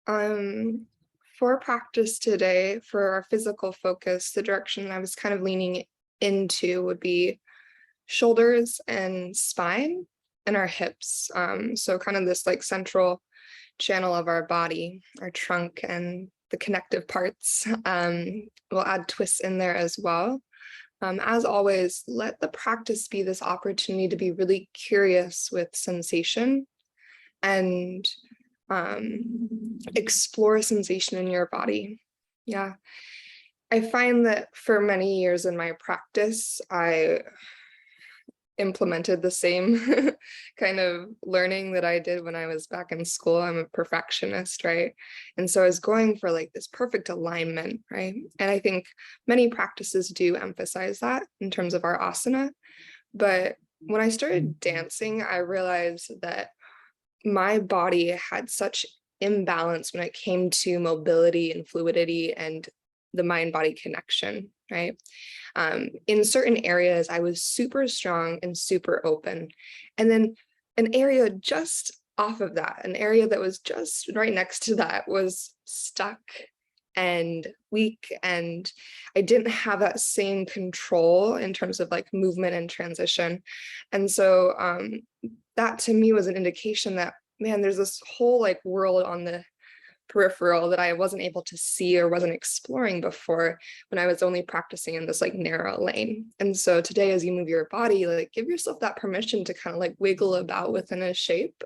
Um, for practice today, for our physical focus, the direction I was kind of leaning into would be shoulders and spine and our hips. So kind of this like central channel of our body, our trunk and the connective parts. We'll add twists in there as well. As always, let the practice be this opportunity to be really curious with sensation and explore sensation in your body. Yeah, I find that for many years in my practice, I implemented the same kind of learning that I did when I was back in school. I'm a perfectionist, right? And so I was going for like this perfect alignment, right? And I think many practices do emphasize that in terms of our asana. But when I started dancing, I realized that my body had such imbalance when it came to mobility and fluidity and the mind-body connection, right? In certain areas, I was super strong and super open. And then an area just off of that, an area that was just right next to that was stuck and weak. And I didn't have that same control in terms of like movement and transition. And so that to me was an indication that, man, there's this whole like world on the peripheral that I wasn't able to see or wasn't exploring before when I was only practicing in this like narrow lane. And so today, as you move your body, like give yourself that permission to kind of like wiggle about within a shape.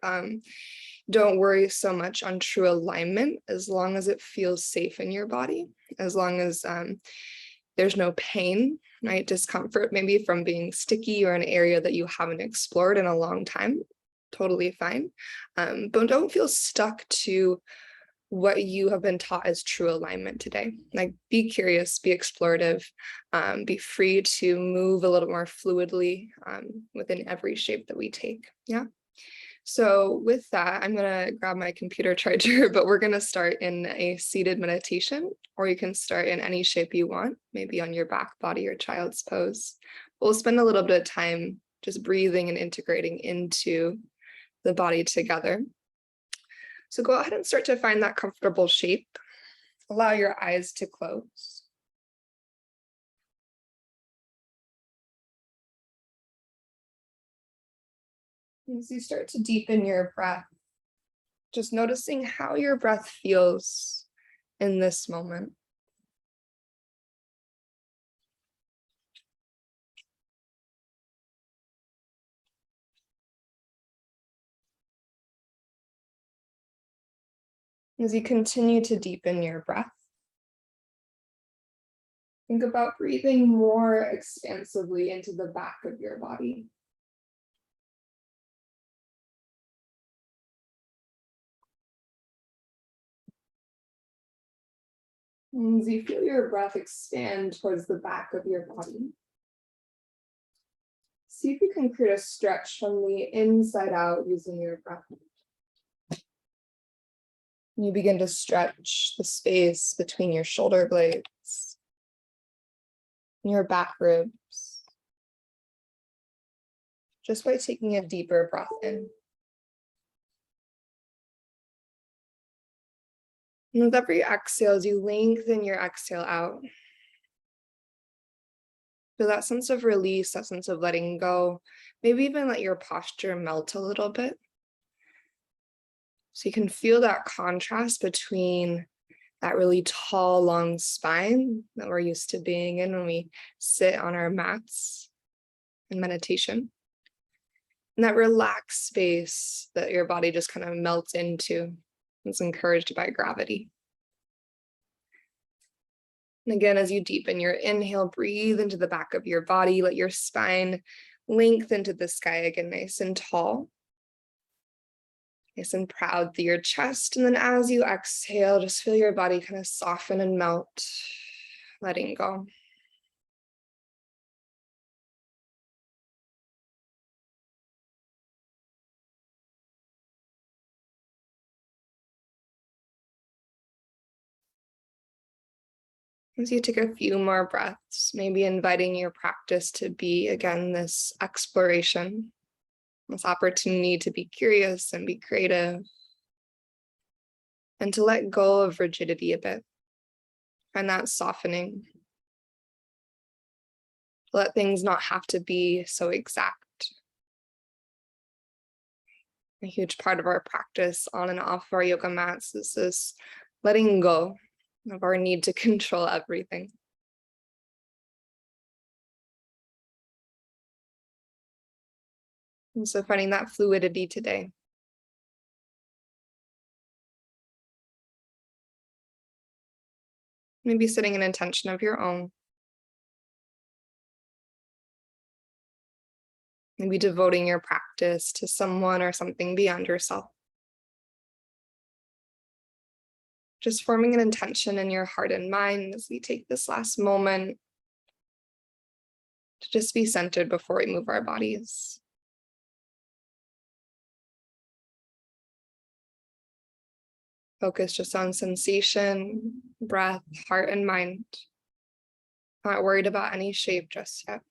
Don't worry so much on true alignment as long as it feels safe in your body, as long as there's no pain, right? Discomfort, maybe from being sticky or an area that you haven't explored in a long time. Totally fine. But don't feel stuck to what you have been taught as true alignment today. Like be curious, be explorative, be free to move a little more fluidly within every shape that we take. Yeah. So with that, I'm gonna grab my computer charger, but we're gonna start in a seated meditation, or you can start in any shape you want, maybe on your back body or child's pose. We'll spend a little bit of time just breathing and integrating into the body together. So go ahead and start to find that comfortable shape. Allow your eyes to close. As you start to deepen your breath, just noticing how your breath feels in this moment. As you continue to deepen your breath, think about breathing more expansively into the back of your body. And as you feel your breath expand towards the back of your body, see if you can create a stretch from the inside out using your breath. You begin to stretch the space between your shoulder blades, your back ribs, just by taking a deeper breath in. And with every exhale, as you lengthen your exhale out, feel that sense of release, that sense of letting go, maybe even let your posture melt a little bit. So you can feel that contrast between that really tall, long spine that we're used to being in when we sit on our mats in meditation, and that relaxed space that your body just kind of melts into. It's encouraged by gravity. And again, as you deepen your inhale, breathe into the back of your body, let your spine lengthen to the sky again, nice and tall. Nice and proud through your chest. And then as you exhale, just feel your body kind of soften and melt, letting go. As you take a few more breaths, maybe inviting your practice to be, again, this exploration, this opportunity to be curious and be creative. and to let go of rigidity a bit. Find that softening. Let things not have to be so exact. A huge part of our practice on and off our yoga mats is this letting go of our need to control everything. And so finding that fluidity today. Maybe setting an intention of your own. Maybe devoting your practice to someone or something beyond yourself. Just forming an intention in your heart and mind as we take this last moment to just be centered before we move our bodies. Focus just on sensation, breath, heart, and mind. Not worried about any shape just yet.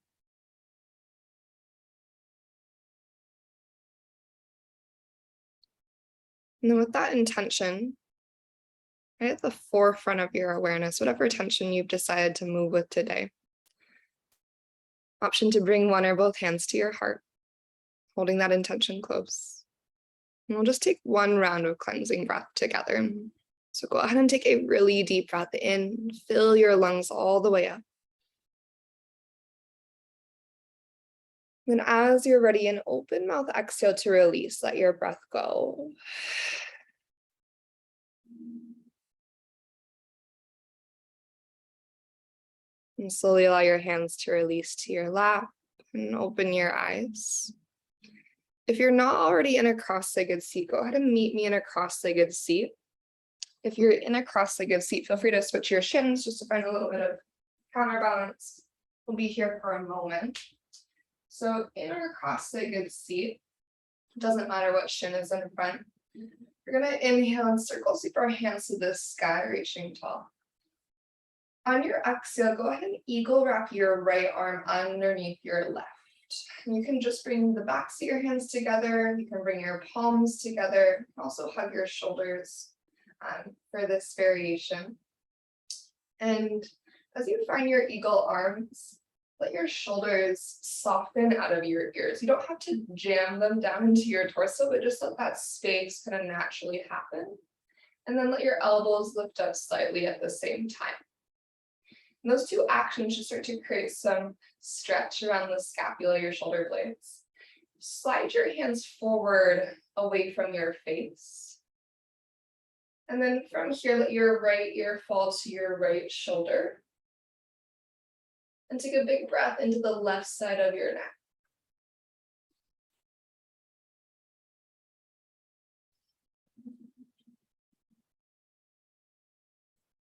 And then with that intention, right at the forefront of your awareness, whatever tension you've decided to move with today, option to bring one or both hands to your heart, holding that intention close. And we'll just take one round of cleansing breath together. So go ahead and take a really deep breath in, fill your lungs all the way up. Then as you're ready, an open mouth exhale to release, let your breath go. And slowly allow your hands to release to your lap and open your eyes. If you're not already in a cross-legged seat, go ahead and meet me in a cross-legged seat. If you're in a cross-legged seat, feel free to switch your shins just to find a little bit of counterbalance. We'll be here for a moment. So in our cross-legged seat, it doesn't matter what shin is in front. We're going to inhale and circle sweep our hands to the sky, reaching tall. On your exhale, go ahead and eagle wrap your right arm underneath your left. And you can just bring the backs of your hands together. You can bring your palms together. Also hug your shoulders for this variation. And as you find your eagle arms, let your shoulders soften out of your ears. You don't have to jam them down into your torso, but just let that space kind of naturally happen. And then let your elbows lift up slightly at the same time. And those two actions should start to create some stretch around the scapula, your shoulder blades. Slide your hands forward away from your face. And then from here, let your right ear fall to your right shoulder. And take a big breath into the left side of your neck.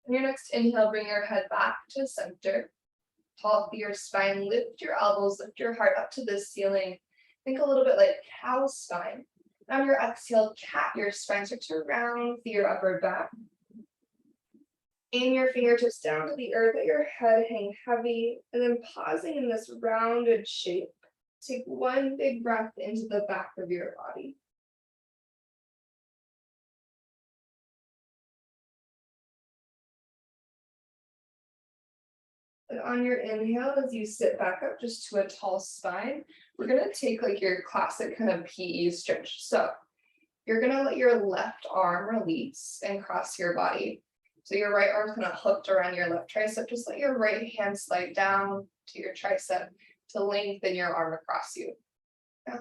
On your next inhale, bring your head back to center. Tall through your spine, lift your elbows, lift your heart up to the ceiling. Think a little bit like cow spine. And on your exhale, cat your spine, start to round through your upper back. Aim your fingertips down to the earth, let your head hang heavy, and then pausing in this rounded shape. Take one big breath into the back of your body. And on your inhale, as you sit back up just to a tall spine, we're gonna take like your classic kind of PE stretch. So you're gonna let your left arm release and cross your body. So your right arm's kind of hooked around your left tricep. Just let your right hand slide down to your tricep to lengthen your arm across you. Yeah.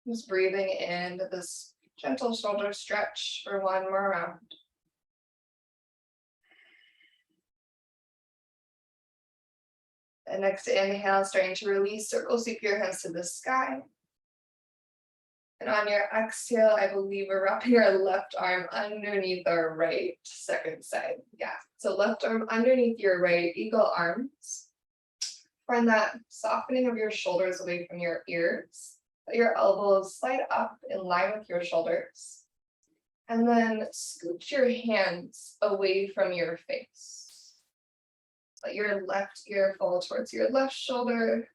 Just breathing into this gentle shoulder stretch for one more round. And next inhale, starting to release, circle sweep your hands to the sky. And on your exhale, I believe we're wrapping our left arm underneath our right second side. Yeah, so left arm underneath your right, eagle arms. Find that softening of your shoulders away from your ears. Let your elbows slide up in line with your shoulders. And then scoot your hands away from your face. Let your left ear fall towards your left shoulder.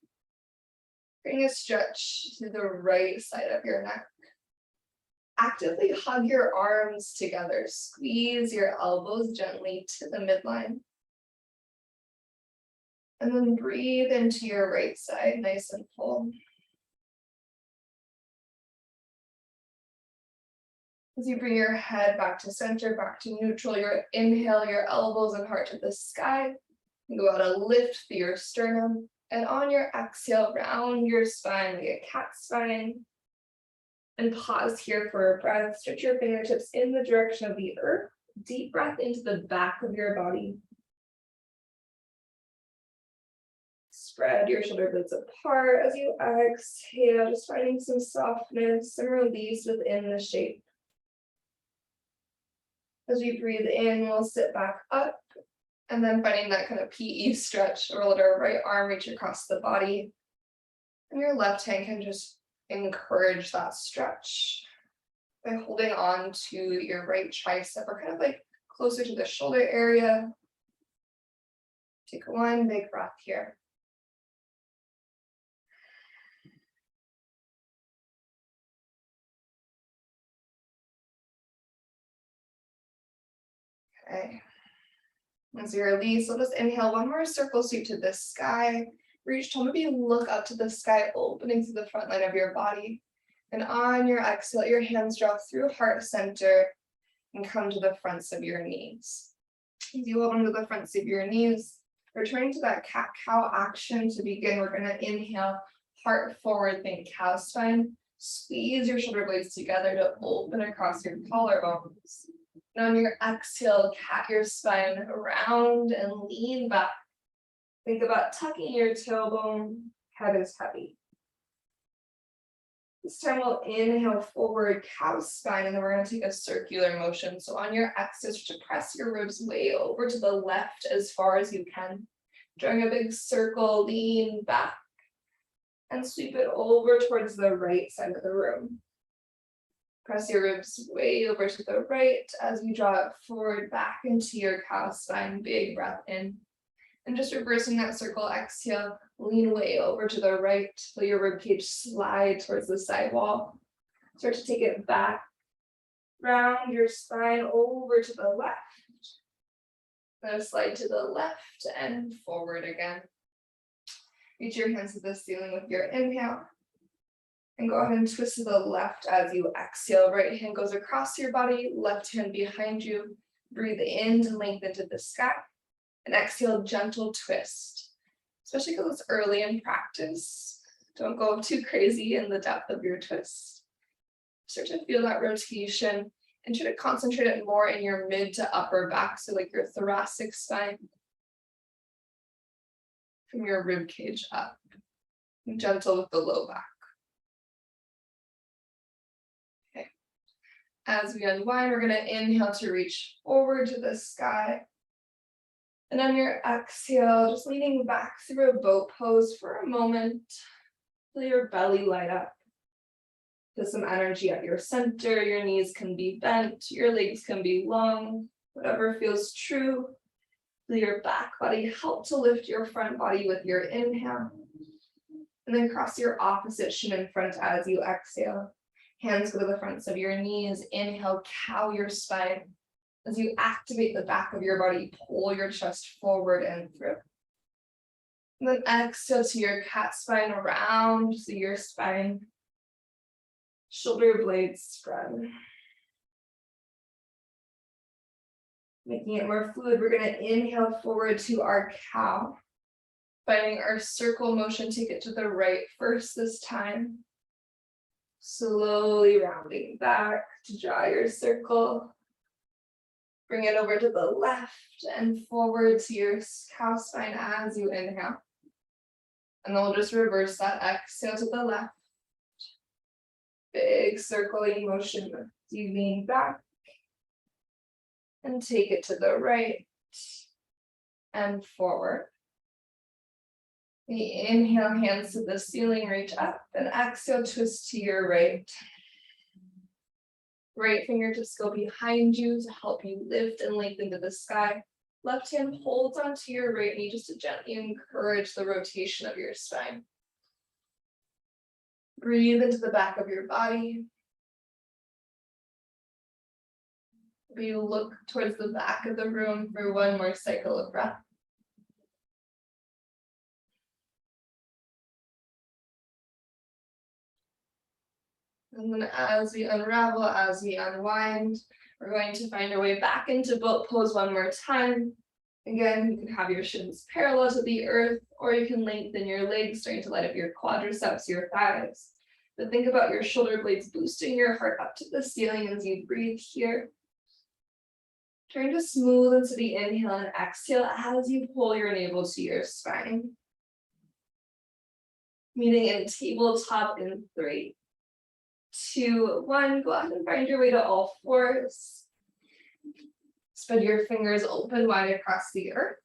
Bring a stretch to the right side of your neck. actively hug your arms together. Squeeze your elbows gently to the midline. And then breathe into your right side, nice and full. As you bring your head back to center, back to neutral, inhale your elbows and heart to the sky. You go out and lift through your sternum. And on your exhale, round your spine like a cat spine. And pause here for a breath. Stretch your fingertips in the direction of the earth. Deep breath into the back of your body. Spread your shoulder blades apart as you exhale, just finding some softness, some release within the shape. As we breathe in, we'll sit back up, and then finding that kind of PE stretch, or let our right arm reach across the body. And your left hand can just encourage that stretch by holding on to your right tricep, or kind of like closer to the shoulder area. Take one big breath here. Okay. As you release, we'll just inhale one more circle sweep to the sky. Reach tall, maybe look up to the sky, opening to the front line of your body. And on your exhale, let your hands draw through heart center and come to the fronts of your knees. As you hold onto the fronts of your knees, returning to that cat-cow action to begin, we're going to inhale, heart forward, think cow spine. Squeeze your shoulder blades together to open across your collarbones. And on your exhale, cat your spine around and lean back. Think about tucking your tailbone, head is heavy. This time we'll inhale forward, cow spine, and then we're going to take a circular motion. So on your exhale, to press your ribs way over to the left as far as you can. Drawing a big circle, lean back, and sweep it over towards the right side of the room. Press your ribs way over to the right as you draw it forward back into your cow spine. Big breath in. And just reversing that circle, exhale, lean way over to the right. Let your ribcage slide towards the side wall. Start to take it back. Round your spine over to the left. Now slide to the left and forward again. Reach your hands to the ceiling with your inhale. And go ahead and twist to the left as you exhale. Right hand goes across your body, left hand behind you. Breathe in to lengthen to the sky. And exhale, gentle twist. Especially because it's early in practice. Don't go too crazy in the depth of your twist. Start to feel that rotation and try to concentrate it more in your mid to upper back, so like your thoracic spine. From your rib cage up. And gentle with the low back. As we unwind, we're going to inhale to reach forward to the sky. And on your exhale, just leaning back through a boat pose for a moment. Feel your belly light up. Feel some energy at your center. Your knees can be bent. Your legs can be long. Whatever feels true. Feel your back body help to lift your front body with your inhale. And then cross your opposite shin in front as you exhale. Hands go to the fronts of your knees. Inhale, cow your spine. As you activate the back of your body, pull your chest forward and through. And then exhale to your cat spine, around to your spine. Shoulder blades spread. Making it more fluid, we're going to inhale forward to our cow. Finding our circle motion, take it to the right first this time. Slowly rounding back to draw your circle. Bring it over to the left and forward to your cow spine as you inhale. And then we'll just reverse that. Exhale to the left. Big circling motion. You lean back. And take it to the right and forward. The inhale, hands to the ceiling, reach up, and exhale, twist to your right. Right fingertips go behind you to help you lift and lengthen to the sky. Left hand holds onto your right knee just to gently encourage the rotation of your spine. Breathe into the back of your body. We look towards the back of the room for one more cycle of breath. And then as we unravel, as we unwind, we're going to find our way back into boat pose one more time. Again, you can have your shins parallel to the earth, or you can lengthen your legs, starting to light up your quadriceps, your thighs. But think about your shoulder blades boosting your heart up to the ceiling as you breathe here. Trying to smooth into the inhale and exhale as you pull your navel to your spine. Meeting in tabletop in 3, 2, 1. Go ahead and find your way to all fours. Spread your fingers open wide across the earth.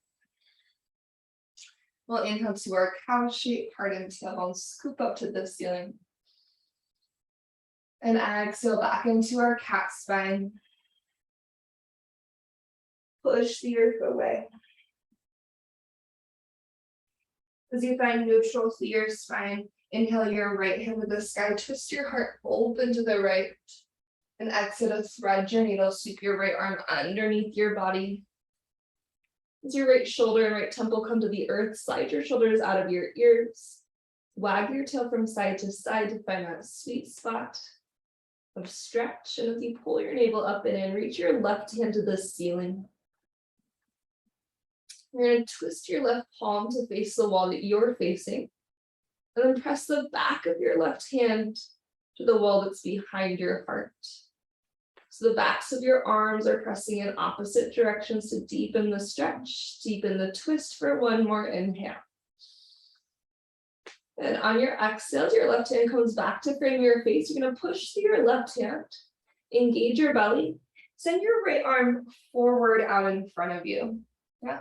We'll inhale to our cow shape, heart and tailbone scoop up to the ceiling. And exhale back into our cat spine. Push the earth away. As you find neutral through your spine, inhale your right hand to the sky, twist your heart open to the right. And exhale to thread your needle, sweep your right arm underneath your body. As your right shoulder and right temple come to the earth, slide your shoulders out of your ears. Wag your tail from side to side to find that sweet spot of stretch. And as you pull your navel up and in, reach your left hand to the ceiling. You're going to twist your left palm to face the wall that you're facing. And then press the back of your left hand to the wall that's behind your heart. So the backs of your arms are pressing in opposite directions to deepen the stretch, deepen the twist for one more inhale. And on your exhale, your left hand comes back to frame your face. You're going to push through your left hand, engage your belly, send your right arm forward out in front of you. Yeah.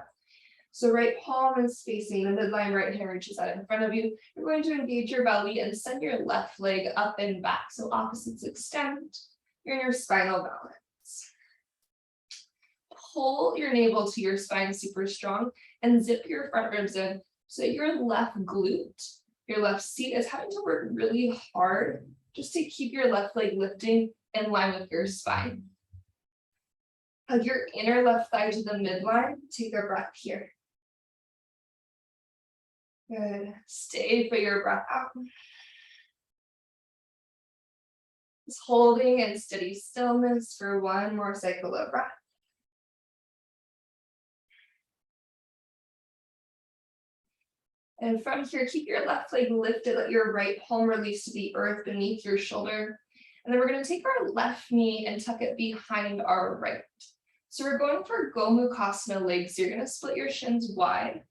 So right palm is facing the midline, right hand reaches out in front of you. You're going to engage your belly and send your left leg up and back. So opposites extend. You're in your spinal balance. Pull your navel to your spine super strong and zip your front ribs in so that your left glute, your left seat is having to work really hard just to keep your left leg lifting in line with your spine. Hug your inner left thigh to the midline. Take a breath here. Good. Stay for your breath out. Just holding in steady stillness for one more cycle of breath. And from here, keep your left leg lifted, let your right palm release to the earth beneath your shoulder. And then we're going to take our left knee and tuck it behind our right. So we're going for Gomukhasana legs. You're going to split your shins wide.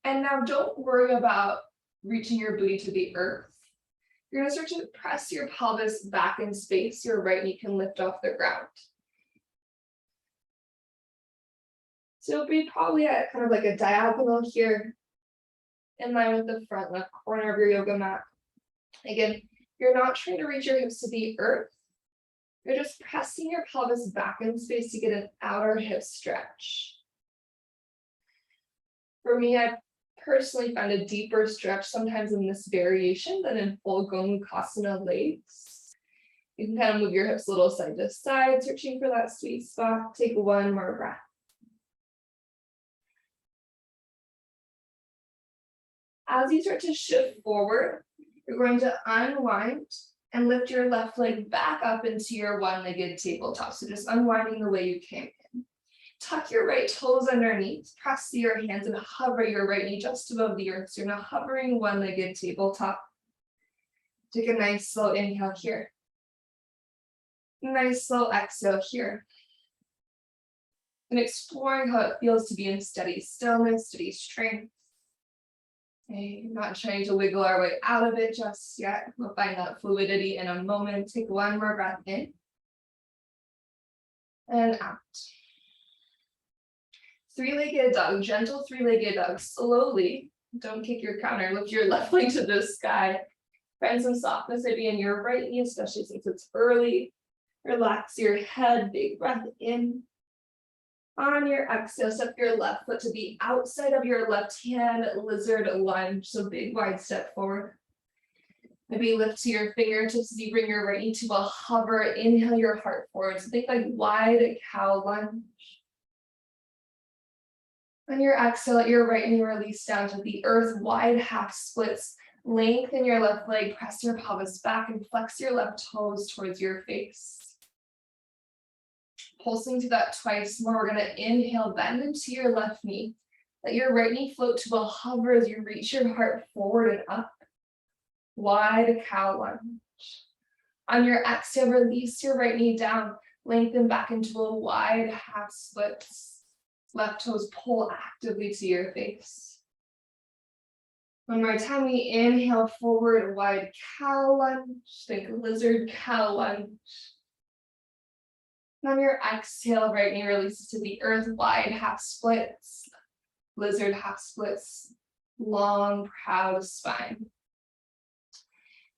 And now don't worry about reaching your booty to the earth. You're going to start to press your pelvis back in space. Your right knee can lift off the ground. So it'll be probably at kind of like a diagonal here, in line with the front left corner of your yoga mat. Again, you're not trying to reach your hips to the earth. You're just pressing your pelvis back in space to get an outer hip stretch. For me, I personally find a deeper stretch sometimes in this variation than in full Gomukhasana legs. You can kind of move your hips a little side to side, searching for that sweet spot. Take one more breath. As you start to shift forward, you're going to unwind and lift your left leg back up into your one-legged tabletop. So just unwinding the way you came in. Tuck your right toes underneath, press your hands and hover your right knee just above the earth. So you're now hovering one-legged tabletop. Take a nice slow inhale here. Nice slow exhale here. And exploring how it feels to be in steady stillness, steady strength. Okay, not trying to wiggle our way out of it just yet. We'll find that fluidity in a moment. Take one more breath in and out. Three-legged dog, gentle three-legged dog. Slowly, don't kick your counter. Lift your left leg to the sky. Find some softness maybe in your right knee, especially since it's early. Relax your head, big breath in. On your exhale, step your left foot to the outside of your left hand, lizard lunge. So big wide step forward. Maybe lift to your fingertips as you bring your right knee to a hover. Inhale your heart forward. So think like wide cow lunge. On your exhale, let your right knee release down to the earth, wide half splits. Lengthen your left leg, press your pelvis back, and flex your left toes towards your face. Pulsing to that twice more, we're gonna inhale, bend into your left knee. Let your right knee float to a hover as you reach your heart forward and up. Wide cow lunge. On your exhale, release your right knee down, lengthen back into a wide half splits. Left toes pull actively to your face. One more time, we inhale forward, wide cow lunge. Think lizard cow lunge. And on your exhale, right knee releases to the earth, wide half splits. Lizard half splits. Long, proud spine.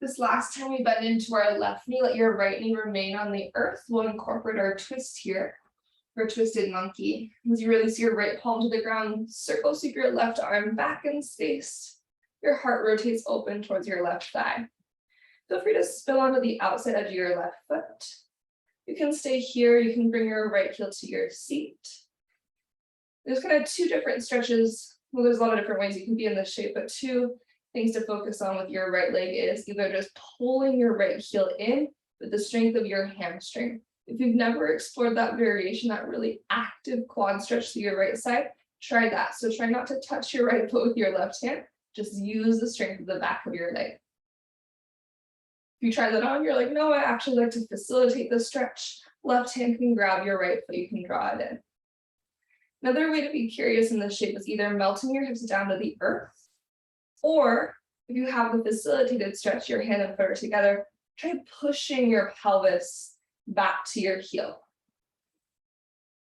This last time we bend into our left knee, let your right knee remain on the earth. We'll incorporate our twist here. For twisted monkey. As you release your right palm to the ground, circle, sweep your left arm back in space. Your heart rotates open towards your left thigh. Feel free to spill onto the outside edge of your left foot. You can stay here. You can bring your right heel to your seat. There's kind of two different stretches. Well, there's a lot of different ways you can be in this shape, but two things to focus on with your right leg is either just pulling your right heel in with the strength of your hamstring. If you've never explored that variation, that really active quad stretch to your right side, try that. So try not to touch your right foot with your left hand. Just use the strength of the back of your leg. If you try that on, you're like, no, I actually like to facilitate the stretch. Left hand can grab your right foot, you can draw it in. Another way to be curious in this shape is either melting your hips down to the earth, or if you have the facilitated stretch, your hand and foot are together, try pushing your pelvis back to your heel.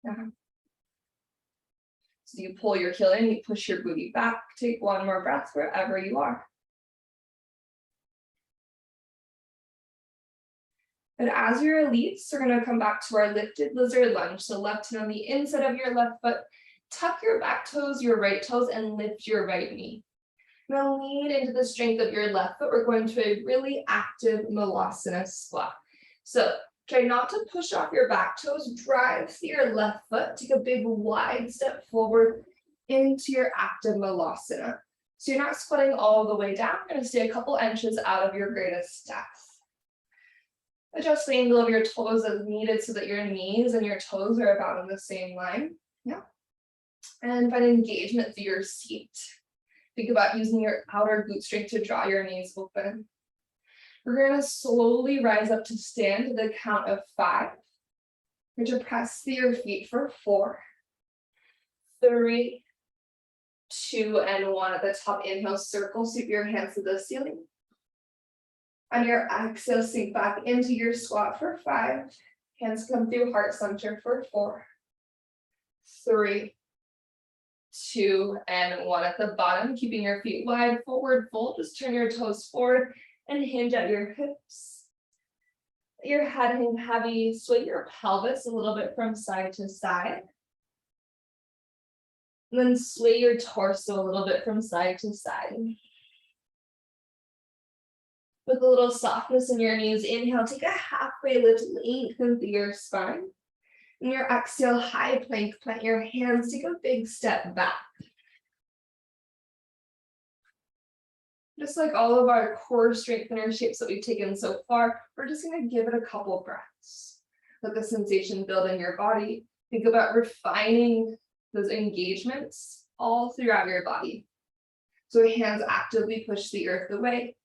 Yeah. So you pull your heel in, you push your booty back, take one more breath wherever you are. And as you release, we're going to come back to our lifted lizard lunge. So left hand on the inside of your left foot, tuck your back toes, your right toes, and lift your right knee. Now lean into the strength of your left foot. We're going to a really active Malasana squat. So try not to push off your back toes, drive through your left foot, take a big wide step forward into your active Malasana. So you're not squatting all the way down, you're gonna stay a couple inches out of your greatest depth. Adjust the angle of your toes as needed so that your knees and your toes are about in the same line. Yeah. And find engagement through your seat. Think about using your outer glute strength to draw your knees open. We're going to slowly rise up to stand to the count of 5. You're going to press through your feet for 4, 3, 2, and 1. At the top, inhale, circle, sweep your hands to the ceiling. On your exhale, sink back into your squat for 5. Hands come through heart center for 4, 3, 2, and 1. At the bottom, keeping your feet wide, forward fold. Just turn your toes forward and hinge at your hips. Let your head hang heavy, sway your pelvis a little bit from side to side. And then sway your torso a little bit from side to side. With a little softness in your knees, inhale, take a halfway lift, lengthen through your spine. And your exhale, high plank, plant your hands, take a big step back. Just like all of our core strengthener shapes that we've taken so far, we're just going to give it a couple breaths. Let the sensation build in your body. Think about refining those engagements all throughout your body. So hands actively push the earth away.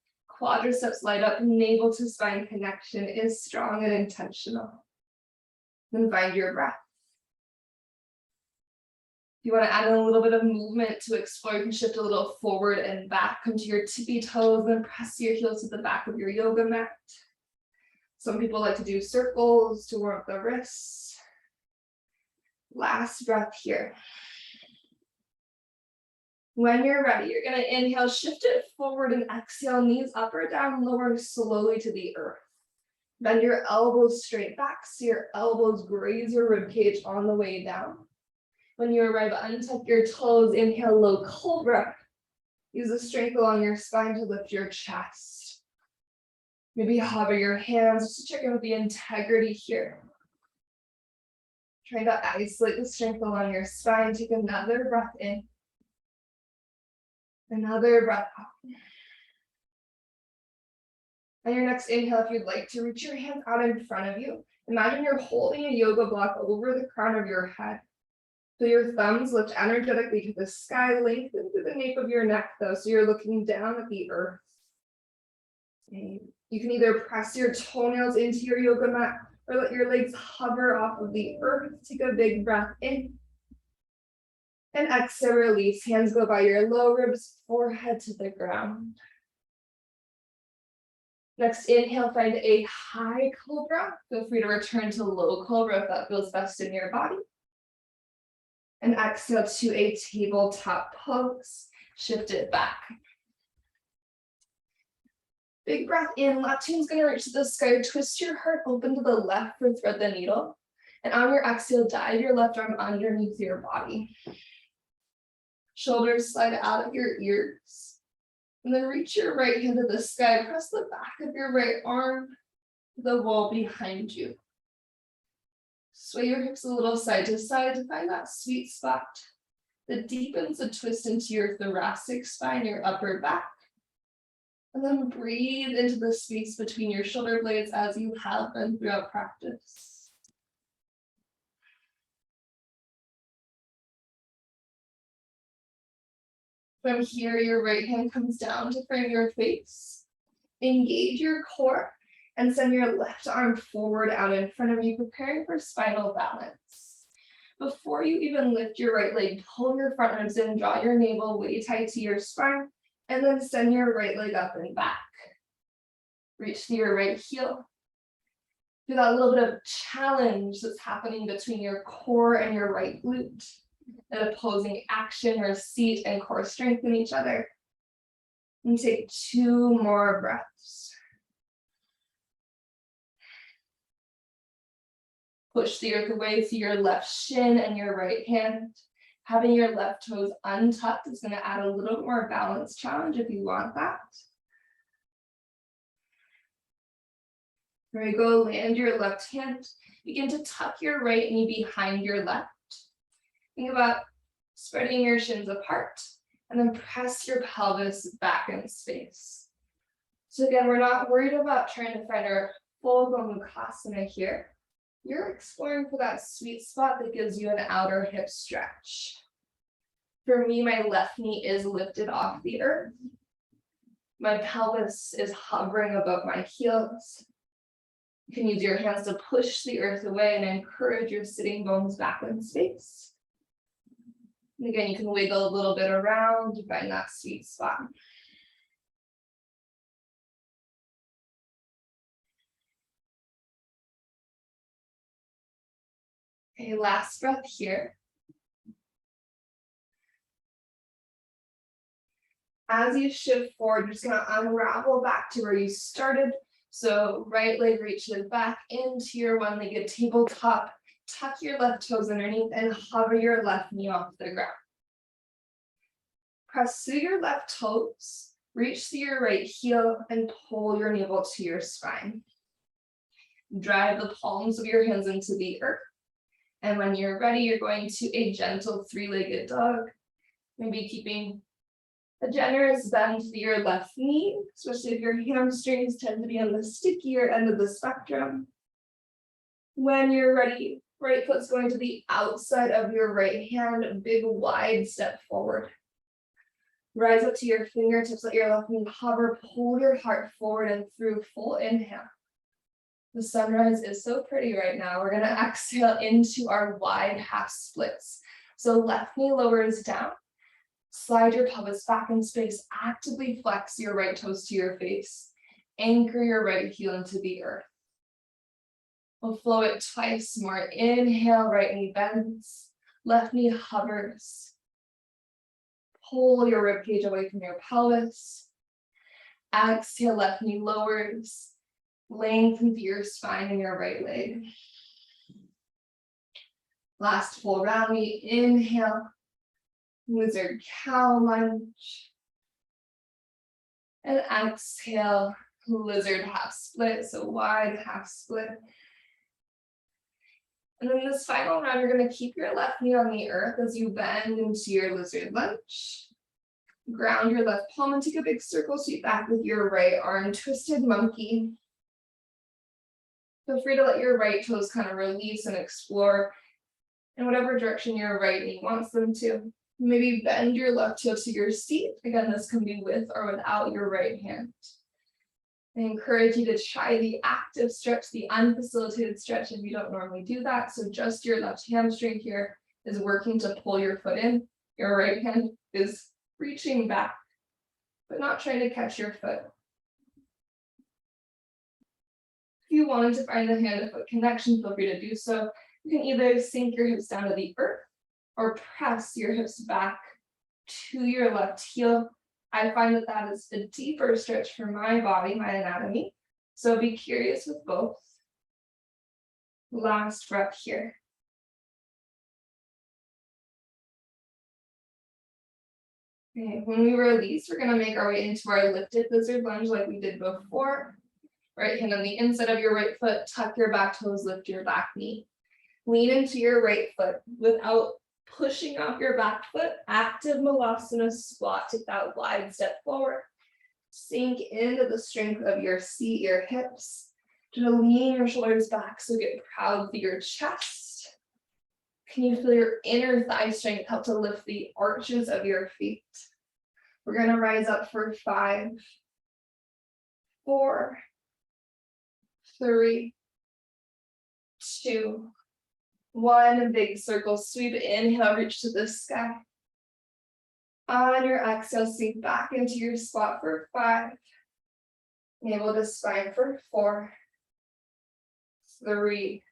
Quadriceps light up, navel to spine connection is strong and intentional. Then find your breath. If you want to add in a little bit of movement to explore, you can shift a little forward and back, come to your tippy toes, then press your heels to the back of your yoga mat. Some people like to do circles to warm up the wrists. Last breath here. When you're ready, you're going to inhale, shift it forward and exhale, knees up or down, lower slowly to the earth. Bend your elbows straight back so your elbows graze your ribcage on the way down. When you arrive, untuck your toes, inhale, low cobra. Use the strength along your spine to lift your chest. Maybe hover your hands just to check in with the integrity here. Trying to isolate the strength along your spine. Take another breath in. Another breath out. On your next inhale, if you'd like to, reach your hands out in front of you. Imagine you're holding a yoga block over the crown of your head. So your thumbs lift energetically to the sky, lengthen through the nape of your neck, though, so you're looking down at the earth. And you can either press your toenails into your yoga mat or let your legs hover off of the earth. Take a big breath in. And exhale, release. Hands go by your low ribs, forehead to the ground. Next inhale, find a high cobra. Feel free to return to low cobra if that feels best in your body. And exhale to a tabletop pose. Shift it back. Big breath in. Left hand's going to reach to the sky. Twist your heart open to the left for thread the needle. And on your exhale, dive your left arm underneath your body. Shoulders slide out of your ears. And then reach your right hand to the sky. Press the back of your right arm to the wall behind you. Sway your hips a little side to side to find that sweet spot that deepens the twist into your thoracic spine, your upper back. And then breathe into the space between your shoulder blades as you have been throughout practice. From here, your right hand comes down to frame your face. Engage your core and send your left arm forward out in front of you, preparing for spinal balance. Before you even lift your right leg, pull your front ribs in, draw your navel way tight to your spine, and then send your right leg up and back. Reach to your right heel. Feel that little bit of challenge that's happening between your core and your right glute. An opposing action where seat and core strengthen each other. And take 2 more breaths. Push the earth away to your left shin and your right hand. Having your left toes untucked is going to add a little more balance challenge if you want that. There you go, land your left hand. Begin to tuck your right knee behind your left. Think about spreading your shins apart and then press your pelvis back in space. So again, we're not worried about trying to find our full Gomukhasana here. You're exploring for that sweet spot that gives you an outer hip stretch. For me, my left knee is lifted off the earth. My pelvis is hovering above my heels. You can use your hands to push the earth away and encourage your sitting bones back in space. And again, you can wiggle a little bit around to find that sweet spot. Okay, last breath here. As you shift forward, you're just going to unravel back to where you started. So right leg reaches back into your one-legged tabletop. Tuck your left toes underneath and hover your left knee off the ground. Press through your left toes, reach through your right heel, and pull your navel to your spine. Drive the palms of your hands into the earth. And when you're ready, you're going to a gentle 3-legged dog. Maybe keeping a generous bend to your left knee, especially if your hamstrings tend to be on the stickier end of the spectrum. When you're ready, right foot's going to the outside of your right hand, big wide step forward. Rise up to your fingertips, let your left knee hover, pull your heart forward and through, full inhale. The sunrise is so pretty right now. We're going to exhale into our wide half splits. So left knee lowers down. Slide your pelvis back in space. Actively flex your right toes to your face. Anchor your right heel into the earth. We'll flow it twice more. Inhale, right knee bends. Left knee hovers. Pull your ribcage away from your pelvis. Exhale, left knee lowers. Lengthen through your spine and your right leg. Last full round, we inhale. Lizard cow lunge. And exhale, lizard half split, so wide half split. And then this final round, you're going to keep your left knee on the earth as you bend into your lizard lunge. Ground your left palm and take a big circle sweep back with your right arm, twisted monkey. Feel free to let your right toes kind of release and explore in whatever direction your right knee wants them to. Maybe bend your left heel to your seat. Again, this can be with or without your right hand. I encourage you to try the active stretch, the unfacilitated stretch if you don't normally do that. So just your left hamstring here is working to pull your foot in. Your right hand is reaching back, but not trying to catch your foot. If you wanted to find the hand to foot connection, feel free to do so. You can either sink your hips down to the earth or press your hips back to your left heel. I find that that is a deeper stretch for my body, my anatomy. So be curious with both. Last breath here. Okay, when we release, we're going to make our way into our lifted lizard lunge like we did before. Right hand on the inside of your right foot, tuck your back toes, lift your back knee. Lean into your right foot without pushing off your back foot. Active Malasana squat. Take that wide step forward. Sink into the strength of your seat, your hips. To lean your shoulders back, so get proud through your chest. Can you feel your inner thigh strength help to lift the arches of your feet? We're going to rise up for 5, 4, 3, 2, 1. Big circle sweep. Inhale, reach to the sky. On your exhale, sink back into your squat for 5. Navel to spine for 4, 3,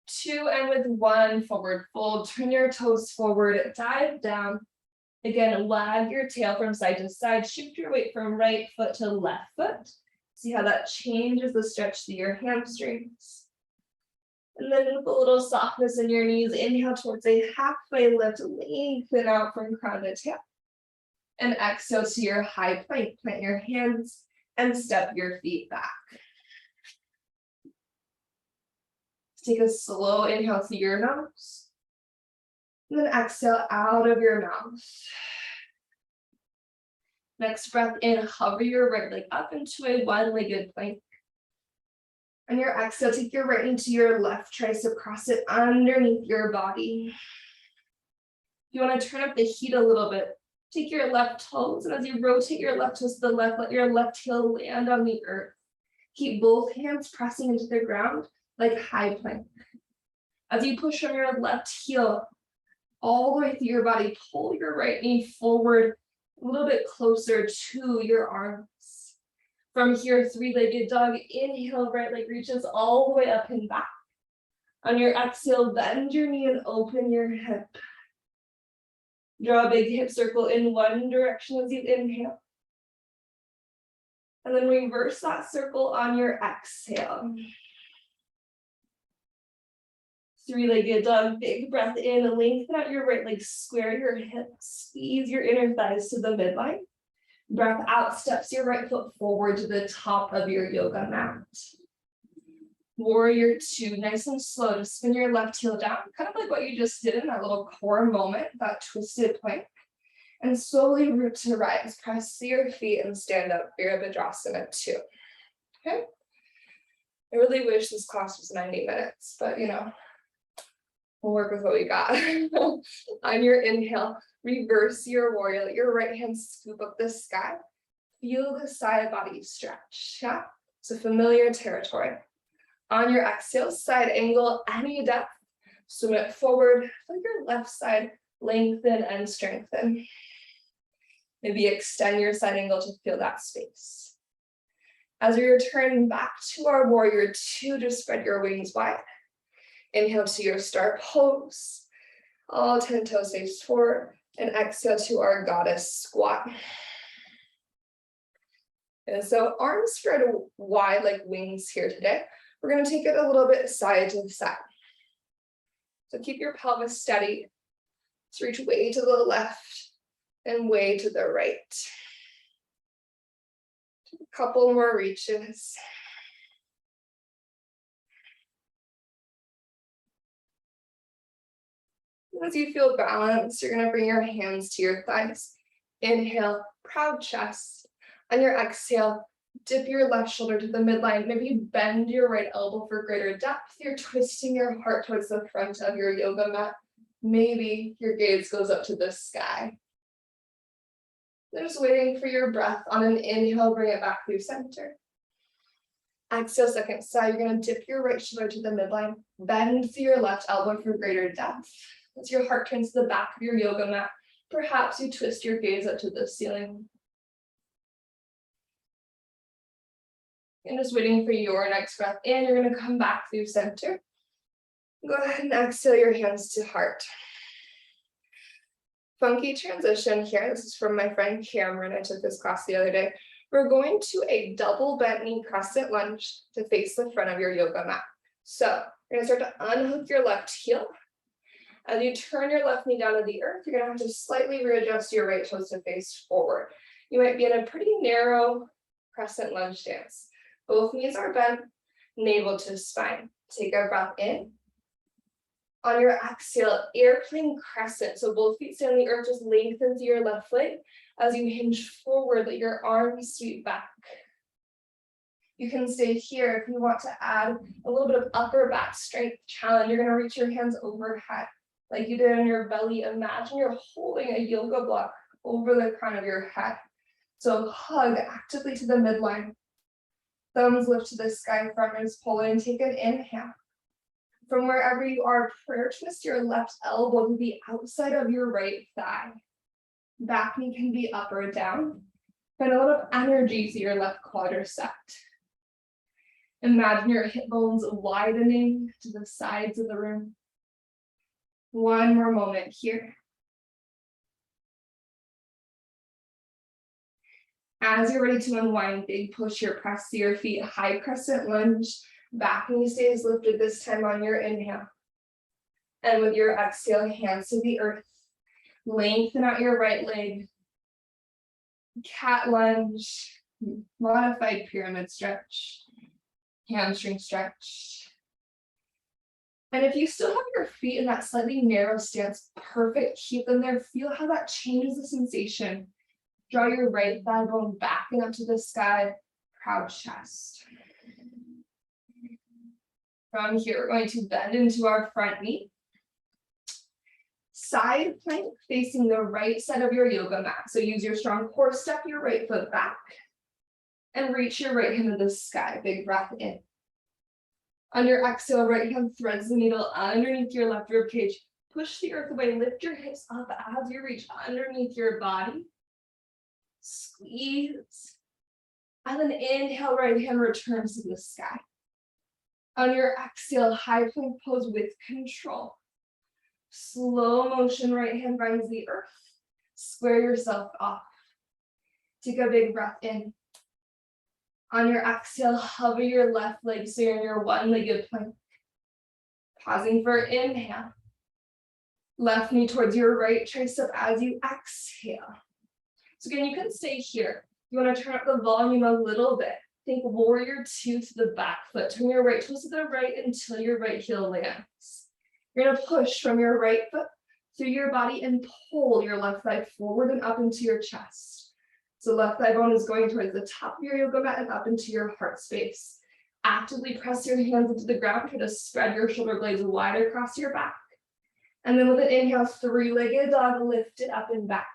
2, and with 1, forward fold. Turn your toes forward, dive down. Again, wag your tail from side to side. Shift your weight from right foot to left foot. See how that changes the stretch to your hamstrings. And then with a little softness in your knees, inhale towards a halfway lift, lengthen out from crown to tail. And exhale to your high plank. Plant your hands and step your feet back. Take a slow inhale through your nose. And then exhale out of your mouth. Next breath in, hover your right leg up into a one-legged plank. On your exhale, take your right into your left tricep, cross it underneath your body. If you want to turn up the heat a little bit, take your left toes, and as you rotate your left toes to the left, let your left heel land on the earth. Keep both hands pressing into the ground like high plank. As you push on your left heel all the way through your body, pull your right knee forward a little bit closer to your arms. From here, three-legged dog. Inhale, right leg reaches all the way up and back. On your exhale, bend your knee and open your hip. Draw a big hip circle in one direction as you inhale. And then reverse that circle on your exhale. Three-legged dog, big breath in, lengthen out your right leg, square your hips, squeeze your inner thighs to the midline. Breath out, steps your right foot forward to the top of your yoga mat. Warrior 2, nice and slow, to spin your left heel down, kind of like what you just did in that little core moment, that twisted plank. And slowly root to rise, press to your feet and stand up, Virabhadrasana 2. Okay? I really wish this class was 90 minutes, but we'll work with what we got. On your inhale, reverse your warrior. Let your right hand scoop up the sky. Feel the side body stretch. Yeah? It's a familiar territory. On your exhale, side angle, any depth. Swim it forward. Let your left side lengthen and strengthen. Maybe extend your side angle to feel that space. As we return back to our warrior 2, just spread your wings wide. Inhale to your star pose. All 10 toes face forward. And exhale to our goddess squat. And so arms spread wide like wings here today. We're going to take it a little bit side to side. So keep your pelvis steady. Let's reach way to the left and way to the right. Couple more reaches. As you feel balanced, you're going to bring your hands to your thighs. Inhale, proud chest. On your exhale, dip your left shoulder to the midline. Maybe bend your right elbow for greater depth. You're twisting your heart towards the front of your yoga mat. Maybe your gaze goes up to the sky. You're just waiting for your breath. On an inhale, bring it back through center. Exhale, second side. You're going to dip your right shoulder to the midline. Bend through your left elbow for greater depth. As your heart turns to the back of your yoga mat, perhaps you twist your gaze up to the ceiling. And just waiting for your next breath in, you're going to come back through center. Go ahead and exhale your hands to heart. Funky transition here. This is from my friend Cameron. I took this class the other day. We're going to a double bent knee crescent lunge to face the front of your yoga mat. So you're going to start to unhook your left heel. As you turn your left knee down to the earth, you're going to have to slightly readjust your right toes to face forward. You might be in a pretty narrow crescent lunge stance. Both knees are bent, navel to spine. Take a breath in. On your exhale, airplane crescent. So both feet stay on the earth, just lengthen through your left leg. As you hinge forward, let your arms sweep back. You can stay here if you want to add a little bit of upper back strength challenge. You're going to reach your hands overhead. Like you did on your belly, imagine you're holding a yoga block over the crown of your head. So hug actively to the midline. Thumbs lift to the sky, front ribs pull in, take an inhale. From wherever you are, prayer twist your left elbow to the outside of your right thigh. Back knee can be up or down. Find a lot of energy to your left quadricep. Imagine your hip bones widening to the sides of the room. One more moment here. As you're ready to unwind, big push your press to your feet, high crescent lunge. Back knee stays lifted this time on your inhale. And with your exhale, hands to the earth. Lengthen out your right leg. Cat lunge. Modified pyramid stretch. Hamstring stretch. And if you still have your feet in that slightly narrow stance, perfect. Keep them there. Feel how that changes the sensation. Draw your right thigh bone back and up to the sky. Proud chest. From here, we're going to bend into our front knee. Side plank facing the right side of your yoga mat. So use your strong core, step your right foot back and reach your right hand to the sky. Big breath in. On your exhale, right hand threads the needle underneath your left rib cage. Push the earth away, lift your hips up as you reach underneath your body. Squeeze. And then inhale, right hand returns to the sky. On your exhale, high plank pose with control. Slow motion, right hand finds the earth. Square yourself off. Take a big breath in. On your exhale, hover your left leg so you're in your one-legged plank. Pausing for inhale. Left knee towards your right tricep as you exhale. So again, you can stay here. You want to turn up the volume a little bit. Think warrior two to the back foot. Turn your right toes to the right until your right heel lands. You're going to push from your right foot through your body and pull your left thigh forward and up into your chest. So left thigh bone is going towards the top of your yoga mat and up into your heart space. Actively press your hands into the ground. Try to spread your shoulder blades wide across your back. And then with an inhale, three-legged dog, lift it up and back.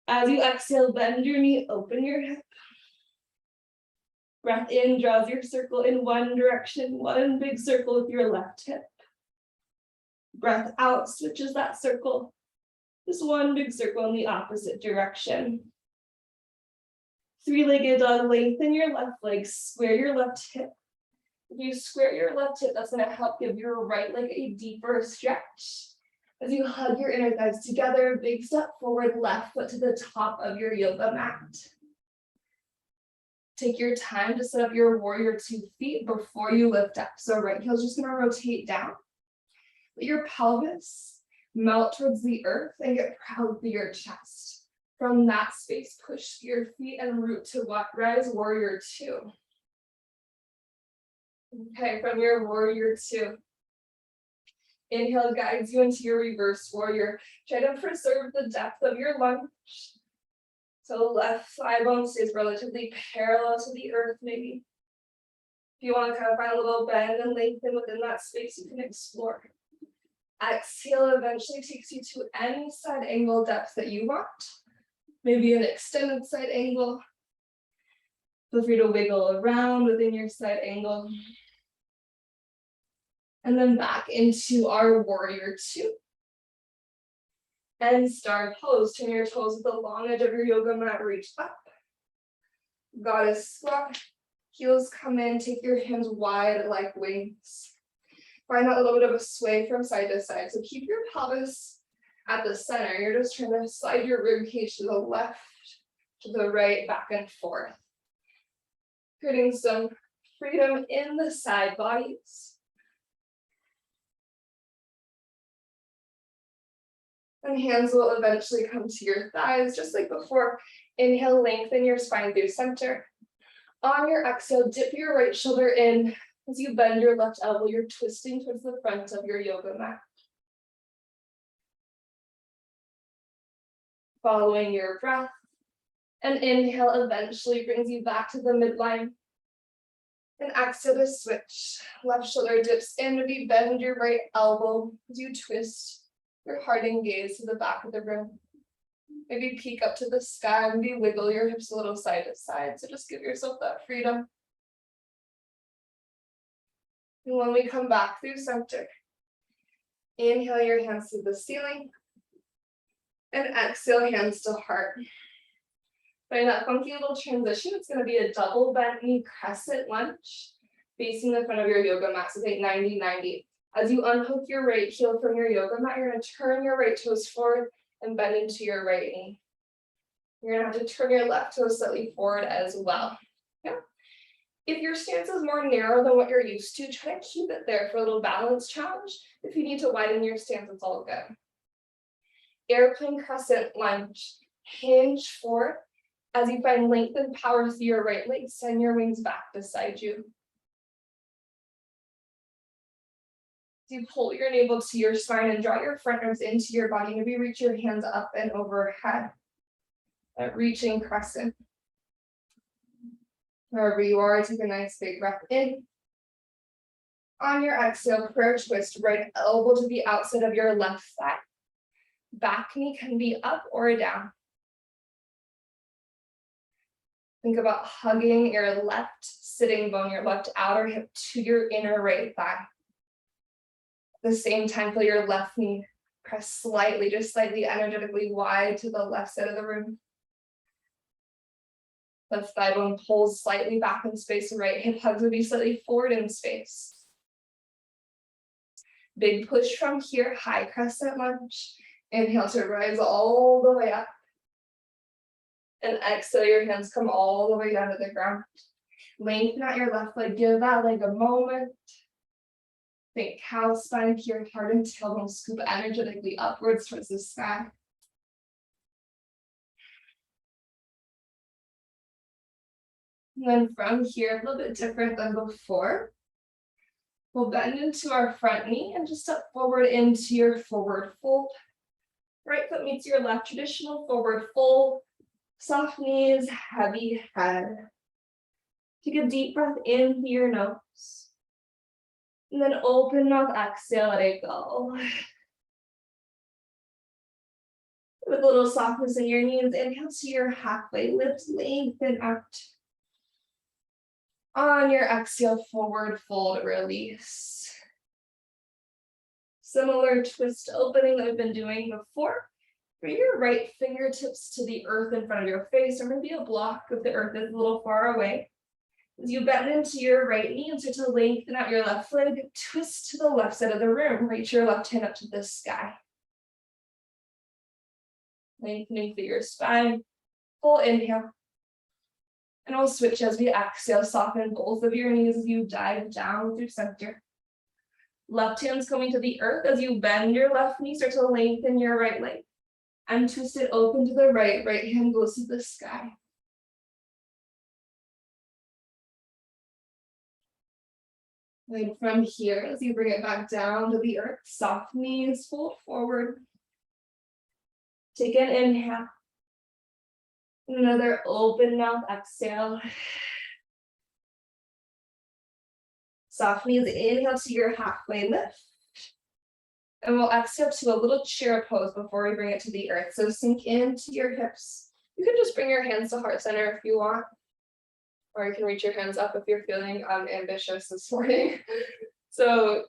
As you exhale, bend your knee, open your hip. Breath in draws your circle in one direction, one big circle with your left hip. Breath out switches that circle. Just one big circle in the opposite direction. Three-legged dog, lengthen your left leg, square your left hip. If you square your left hip, that's going to help give your right leg a deeper stretch. As you hug your inner thighs together, big step forward, left foot to the top of your yoga mat. Take your time to set up your warrior 2 feet before you lift up. So right heel's just going to rotate down. Let your pelvis melt towards the earth and get proud through your chest. From that space, push your feet and root to what? Rise warrior two. Okay, from your warrior two. Inhale guides you into your reverse warrior. Try to preserve the depth of your lunge. So the left thigh bone stays relatively parallel to the earth, maybe. If you want to kind of find a little bend and lengthen within that space, you can explore. Exhale eventually takes you to any side angle depth that you want. Maybe an extended side angle. Feel free to wiggle around within your side angle. And then back into our warrior two. And star pose. Turn your toes with the long edge of your yoga mat, reach up. Goddess squat. Heels come in, take your hands wide like wings. Find that little bit of a sway from side to side. So keep your pelvis at the center. You're just trying to slide your rib cage to the left, to the right, back and forth. Creating some freedom in the side bodies. And hands will eventually come to your thighs, just like before. Inhale, lengthen your spine through center. On your exhale, dip your right shoulder in. As you bend your left elbow, you're twisting towards the front of your yoga mat. Following your breath. And inhale eventually brings you back to the midline. And exhale to switch. Left shoulder dips in, maybe bend your right elbow as you twist your heart and gaze to the back of the room. Maybe peek up to the sky, maybe wiggle your hips a little side to side. So just give yourself that freedom. And when we come back through center, inhale your hands to the ceiling. And exhale, hands to heart. Find that funky little transition. It's going to be a double bent knee crescent lunge facing the front of your yoga mat. So think 90-90. As you unhook your right heel from your yoga mat, you're going to turn your right toes forward and bend into your right knee. You're going to have to turn your left toe slightly forward as well. Yeah. If your stance is more narrow than what you're used to, try to keep it there for a little balance challenge. If you need to widen your stance, it's all good. Airplane crescent lunge. Hinge forward. As you find length and power through your right leg, send your wings back beside you. You pull your navel to your spine and draw your front ribs into your body. Maybe reach your hands up and overhead. That reaching crescent. Wherever you are, take a nice big breath in. On your exhale, prayer twist, right elbow to the outside of your left thigh. Back knee can be up or down. Think about hugging your left sitting bone, your left outer hip to your inner right thigh. At the same time, feel your left knee press slightly, just slightly energetically wide to the left side of the room. Left thigh bone pulls slightly back in space, right hip hugs would be slightly forward in space. Big push from here, high crescent lunge. Inhale to rise all the way up. And exhale, your hands come all the way down to the ground. Lengthen out your left leg, give that leg a moment. Think cow spine here, heart and tailbone scoop energetically upwards towards the sky. And then from here, a little bit different than before. We'll bend into our front knee and just step forward into your forward fold. Right foot meets your left, traditional forward fold. Soft knees, heavy head. Take a deep breath in through your nose. And then open mouth, exhale, let it go. With a little softness in your knees, inhale to your halfway lift, lengthen out. On your exhale, forward fold, release. Similar twist opening that we've been doing before. Bring your right fingertips to the earth in front of your face, or maybe a block if the earth is a little far away. As you bend into your right knee and start to lengthen out your left leg, twist to the left side of the room. Reach your left hand up to the sky. Lengthening through your spine. Full inhale. And we'll switch as we exhale. Soften both of your knees as you dive down through center. Left hand's coming to the earth as you bend your left knee, start to lengthen your right leg. And twist it open to the right. Right hand goes to the sky. And from here, as you bring it back down to the earth, soft knees, fold forward. Take an inhale. Another open mouth exhale. Soft knees, inhale to your halfway lift. And we'll exhale to a little chair pose before we bring it to the earth. So sink into your hips. You can just bring your hands to heart center if you want. Or you can reach your hands up if you're feeling ambitious this morning. So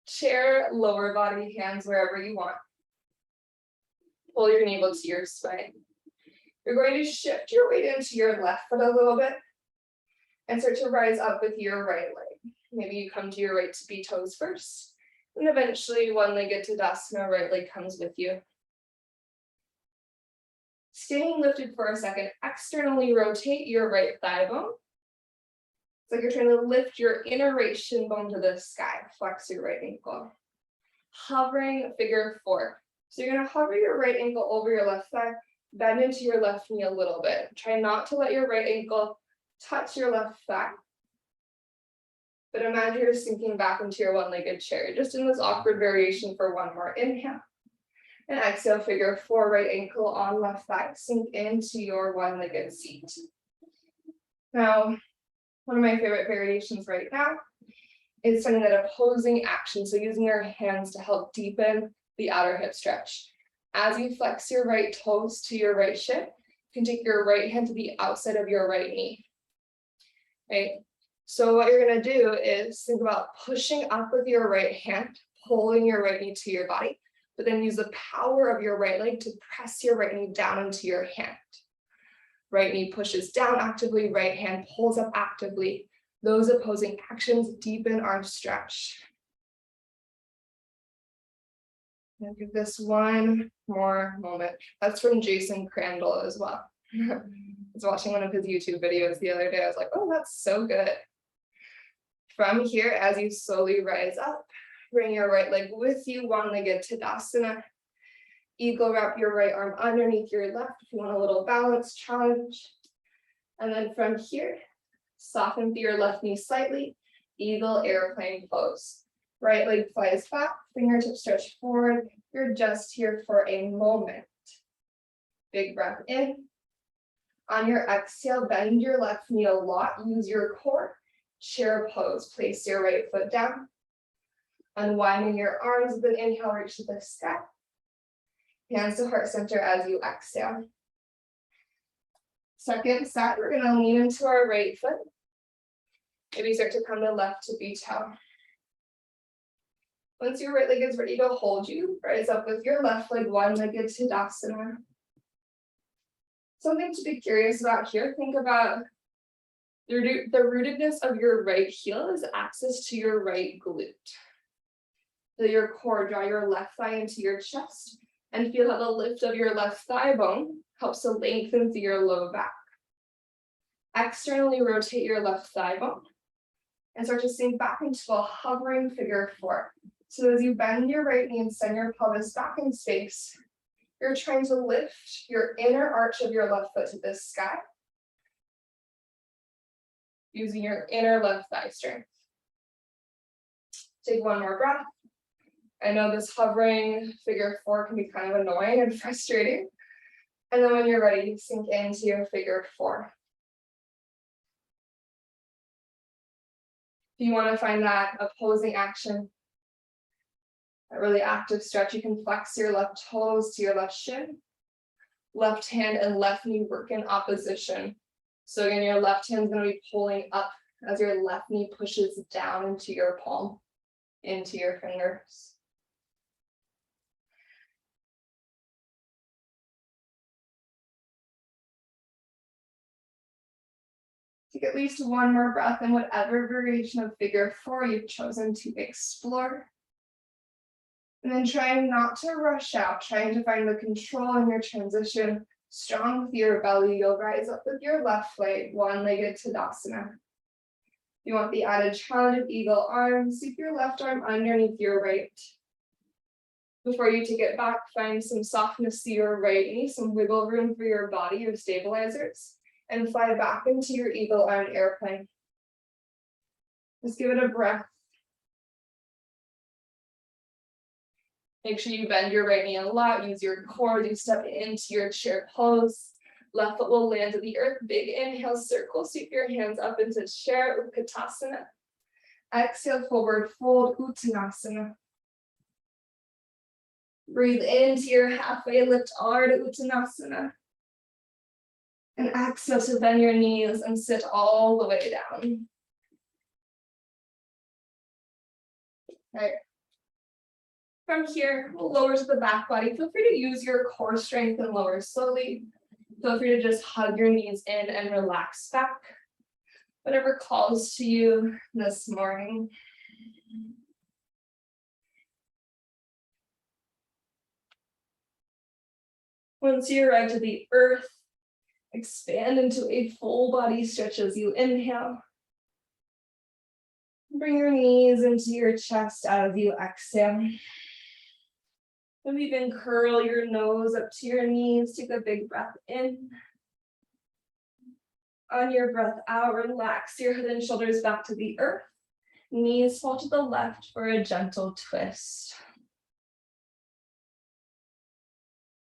chair, lower body, hands wherever you want. Pull your navel to your spine. You're going to shift your weight into your left foot a little bit and start to rise up with your right leg. Maybe you come to your right to be toes first, and eventually one-legged Tadasana, right leg comes with you. Staying lifted for a second, externally rotate your right thigh bone. It's like you're trying to lift your inner right shin bone to the sky, flex your right ankle. Hovering figure four. So you're gonna hover your right ankle over your left thigh, bend into your left knee a little bit. Try not to let your right ankle touch your left thigh. But imagine you're sinking back into your one-legged chair, just in this awkward variation for one more inhale. And exhale, figure four, right ankle on left thigh, sink into your one-legged seat. Now, one of my favorite variations right now is finding that opposing action. So using your hands to help deepen the outer hip stretch. As you flex your right toes to your right shin, you can take your right hand to the outside of your right knee. Right? So what you're going to do is think about pushing up with your right hand, pulling your right knee to your body, but then use the power of your right leg to press your right knee down into your hand. Right knee pushes down actively, right hand pulls up actively. Those opposing actions deepen our stretch. I'll give this one more moment. That's from Jason Crandall as well. I was watching one of his YouTube videos the other day. I was like, oh, that's so good. From here, as you slowly rise up, bring your right leg with you, one-legged Tadasana. Eagle, wrap your right arm underneath your left if you want a little balance challenge. And then from here, soften through your left knee slightly, eagle airplane pose. Right leg flies back, fingertips stretch forward. You're just here for a moment. Big breath in. On your exhale, bend your left knee a lot, use your core. Chair pose, place your right foot down. Unwinding your arms with an inhale, reach to the sky. Hands to heart center as you exhale. Second set, we're going to lean into our right foot. Maybe start to come to left to be toe. Once your right leg is ready to hold you, rise up with your left leg, one-legged Tadasana. Something to be curious about here, think about the rootedness of your right heel is access to your right glute. So your core, draw your left thigh into your chest and feel how the lift of your left thigh bone helps to lengthen through your low back. Externally rotate your left thigh bone and start to sink back into a hovering figure four. So as you bend your right knee and send your pelvis back in space, you're trying to lift your inner arch of your left foot to the sky, using your inner left thigh strength. Take one more breath. I know this hovering figure four can be kind of annoying and frustrating. And then when you're ready, sink into your figure four. If you want to find that opposing action, a really active stretch, you can flex your left toes to your left shin. Left hand and left knee work in opposition. So again, your left hand is going to be pulling up as your left knee pushes down into your palm, into your fingers. Take at least one more breath in whatever variation of figure four you've chosen to explore. And then trying not to rush out, trying to find the control in your transition. Strong with your belly, you'll rise up with your left leg, one-legged Tadasana. You want the added challenge of eagle arms, sweep your left arm underneath your right. Before you take it back, find some softness to your right knee, some wiggle room for your body, your stabilizers, and fly back into your eagle arm airplane. Just give it a breath. Make sure you bend your right knee a lot, use your core to step into your chair pose. Left foot will land to the earth, big inhale, circle, sweep your hands up into chair, Utkatasana. Exhale, forward fold, Uttanasana. Breathe into your halfway lift, Ardha Uttanasana. And exhale to bend your knees and sit all the way down. All right. From here, we'll lower to the back body. Feel free to use your core strength and lower slowly. Feel free to just hug your knees in and relax back. Whatever calls to you this morning. Once you arrive to the earth, expand into a full body stretch as you inhale. Bring your knees into your chest as you exhale. Maybe even curl your nose up to your knees. Take a big breath in. On your breath out, relax your head and shoulders back to the earth. Knees fall to the left for a gentle twist.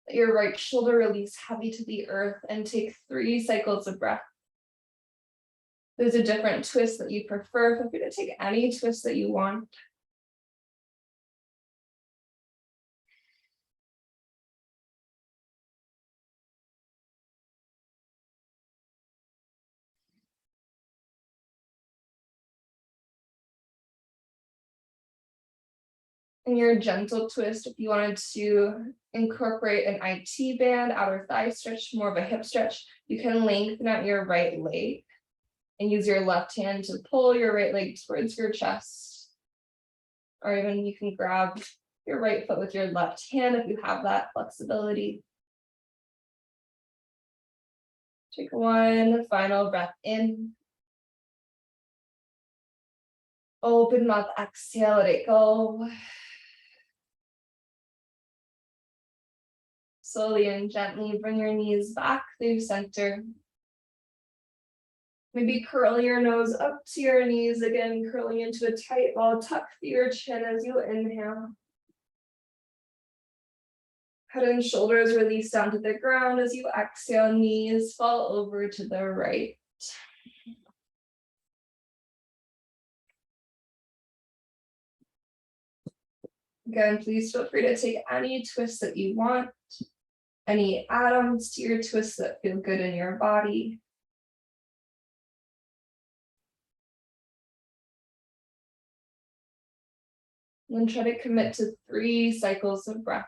Let your right shoulder release heavy to the earth and take 3 cycles of breath. There's a different twist that you prefer. Feel free to take any twist that you want. In your gentle twist, if you wanted to incorporate an IT band, outer thigh stretch, more of a hip stretch, you can lengthen out your right leg and use your left hand to pull your right leg towards your chest. Or even you can grab your right foot with your left hand if you have that flexibility. Take one final breath in. Open mouth, exhale, let it go. Slowly and gently bring your knees back through center. Maybe curl your nose up to your knees again, curling into a tight ball. Tuck through your chin as you inhale. Head and shoulders release down to the ground as you exhale. Knees fall over to the right. Again, please feel free to take any twist that you want, any add-ons to your twists that feel good in your body. And then try to commit to 3 cycles of breath.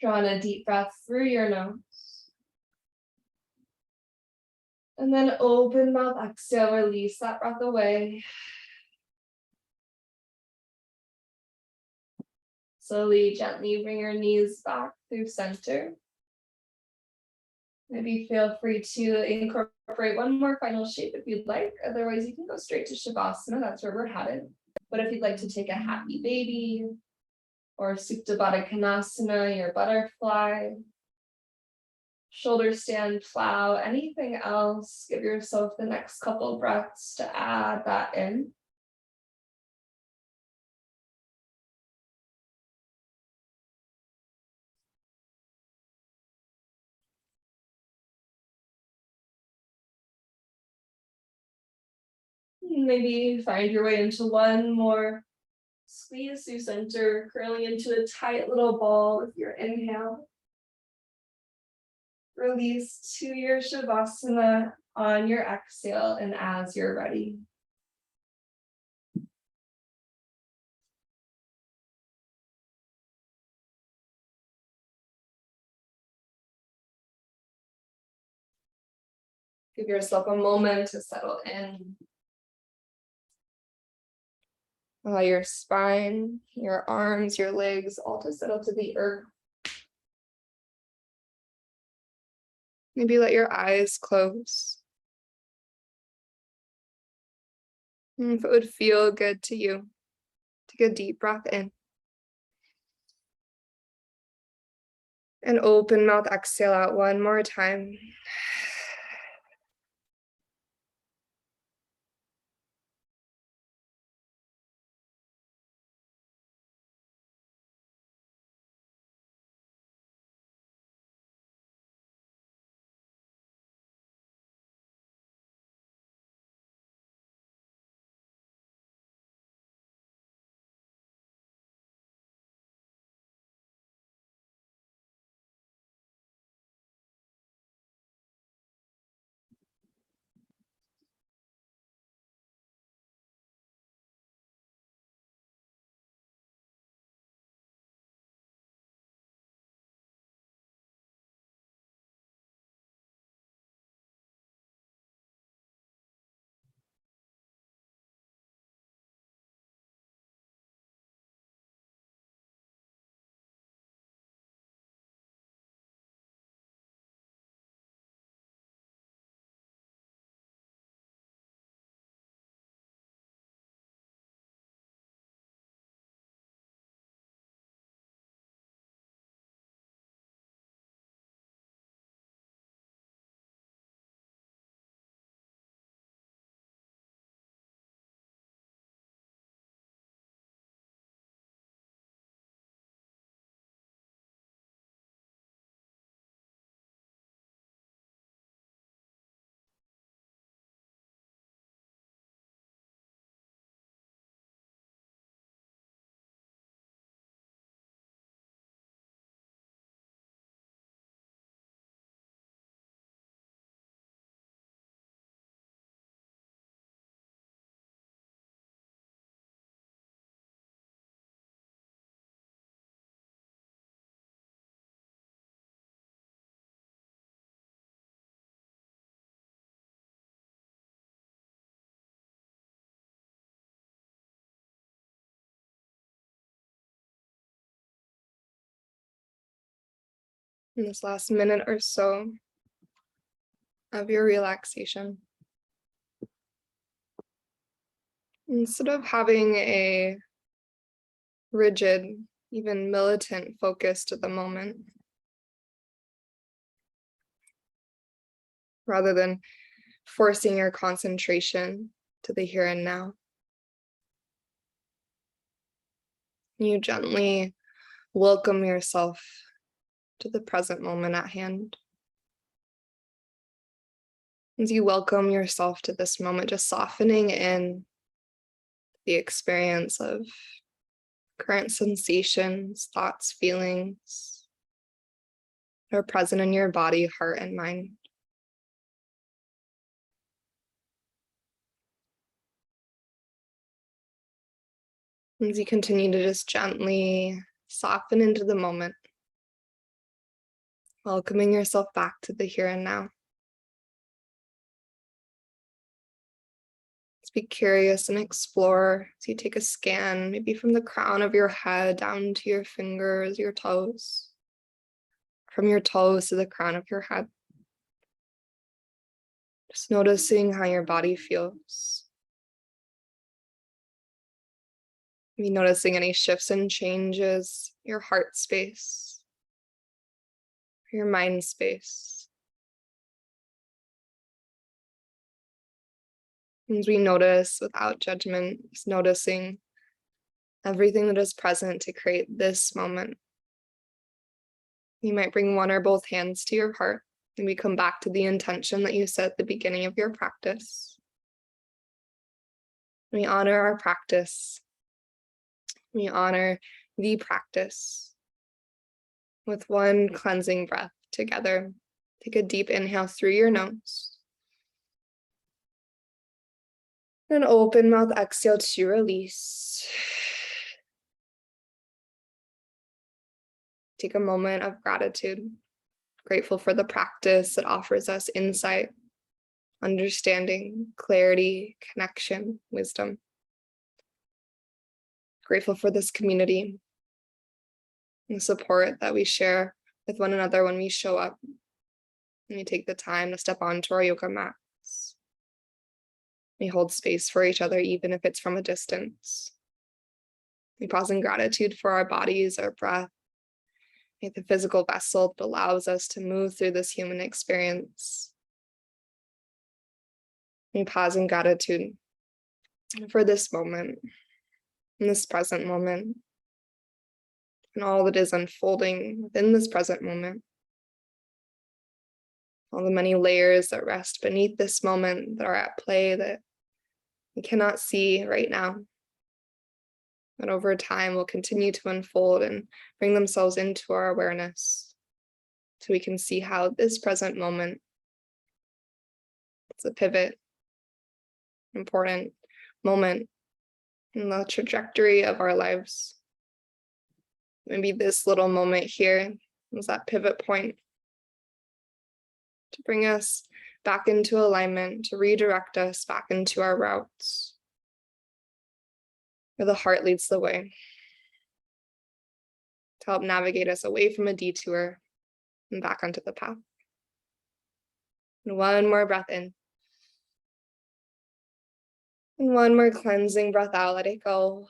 Draw in a deep breath through your nose. And then open mouth, exhale, release that breath away. Slowly, gently bring your knees back through center. Maybe feel free to incorporate one more final shape if you'd like. Otherwise, you can go straight to Shavasana. That's where we're headed. But if you'd like to take a happy baby or Supta Baddha Konasana, your butterfly, shoulder stand, plow, anything else, give yourself the next couple breaths to add that in. Maybe find your way into one more. Squeeze through center, curling into a tight little ball with your inhale. Release to your Shavasana on your exhale and as you're ready. Give yourself a moment to settle in. Allow your spine, your arms, your legs all to settle to the earth. Maybe let your eyes close. And if it would feel good to you, take a deep breath in. And open mouth, exhale out one more time. In this last minute or so of your relaxation, instead of having a rigid, even militant focus to the moment, rather than forcing your concentration to the here and now, you gently welcome yourself to the present moment at hand. As you welcome yourself to this moment, just softening in the experience of current sensations, thoughts, feelings that are present in your body, heart, and mind. As you continue to just gently soften into the moment, welcoming yourself back to the here and now. Let's be curious and explore as you take a scan, maybe from the crown of your head down to your fingers, your toes, from your toes to the crown of your head. Just noticing how your body feels. Maybe noticing any shifts and changes, your heart space, your mind space. As we notice without judgment, just noticing everything that is present to create this moment. You might bring one or both hands to your heart, and we come back to the intention that you set at the beginning of your practice. We honor our practice. We honor the practice with one cleansing breath together. Take a deep inhale through your nose. And open mouth exhale to release. Take a moment of gratitude. Grateful for the practice that offers us insight, understanding, clarity, connection, wisdom. Grateful for this community and the support that we share with one another when we show up and we take the time to step onto our yoga mats. We hold space for each other, even if it's from a distance. We pause in gratitude for our bodies, our breath, the physical vessel that allows us to move through this human experience. We pause in gratitude for this moment, in this present moment, and all that is unfolding within this present moment. All the many layers that rest beneath this moment that are at play that we cannot see right now, that over time will continue to unfold and bring themselves into our awareness so we can see how this present moment is a pivot, important moment in the trajectory of our lives. Maybe this little moment here was that pivot point to bring us back into alignment, to redirect us back into our routes, where the heart leads the way, to help navigate us away from a detour and back onto the path. And one more breath in. And one more cleansing breath out, let it go.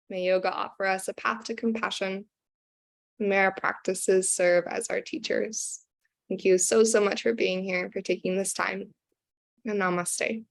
May yoga offer us a path to compassion. May our practices serve as our teachers. Thank you so much for being here, for taking this time. And namaste.